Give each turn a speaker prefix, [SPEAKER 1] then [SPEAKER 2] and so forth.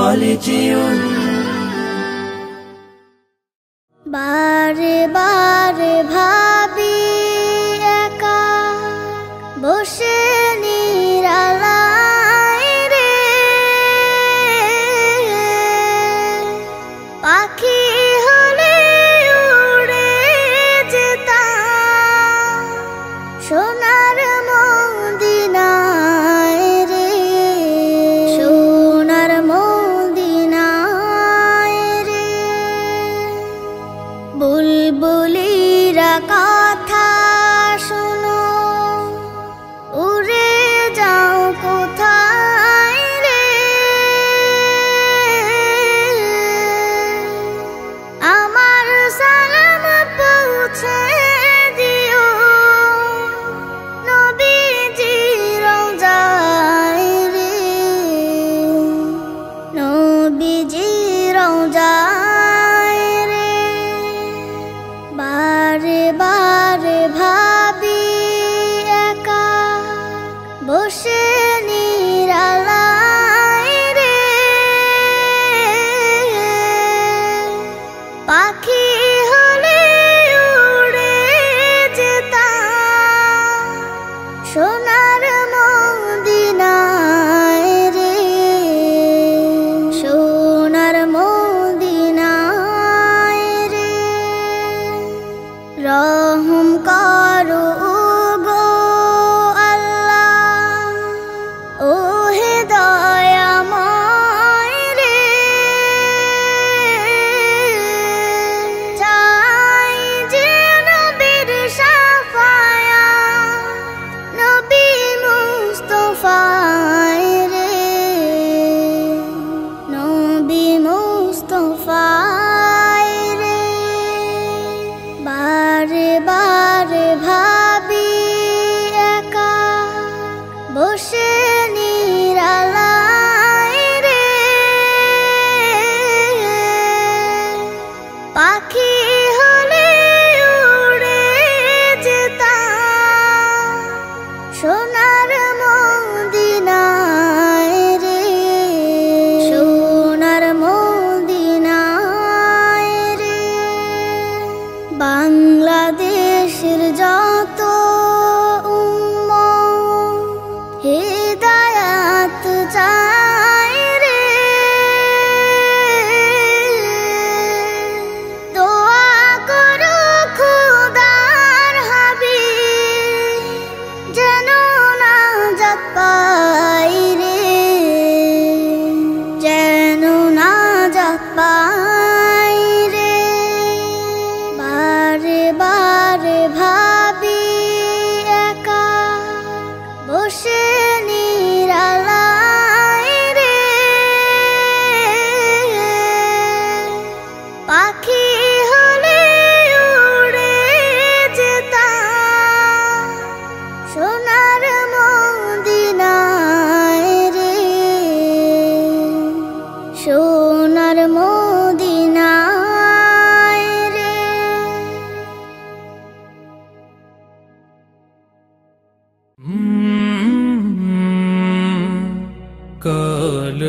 [SPEAKER 1] خالدون
[SPEAKER 2] বারে বারে ভাবি একা বসে নিরালায় রে, পাখি হলে উড়ে যেতাম সোনার মদিনায় রে, সোনার মদিনায় রে। বুলবুলিরা কথা শোনো, উড়ে যাও কোথায় রে, আমার সালাম পৌঁছে দিও নবীজি রওজায় রে, নবীজি রওজায় রে। বারে বারে ভাবি একা বসে নিরালায় রে, পাখি হলে উড়ে যেতাম সোনার মদিনায় রে, সোনার মদিনায় রে। রহম করো গো আল্লাহ, ও হে দয়াময় রে, চাই যে নবীর শাফায়াত, নবী মুস্তাফায় রে, নবী মুস্তাফায় রে। বারে বারে ভাবি একা বসে নিরালায় রে, পাখি হলে উড়ে যেতাম সোনার মদিনায় রে, সোনার মদিনায় রে। বাংলাদেশের যত উম্মত হিদায়াত চায় রে, দোয়া করো খোদার হাবিব যেন নাজাত পাই রে, যেন নাজাত পাই রে। বারে বারে ভাবি একা বসে নিরালায় রে, পাখি হলে উড়ে যেতাম সোনার মদিনায় রে, সোনার মদিনায় রে।
[SPEAKER 1] কাল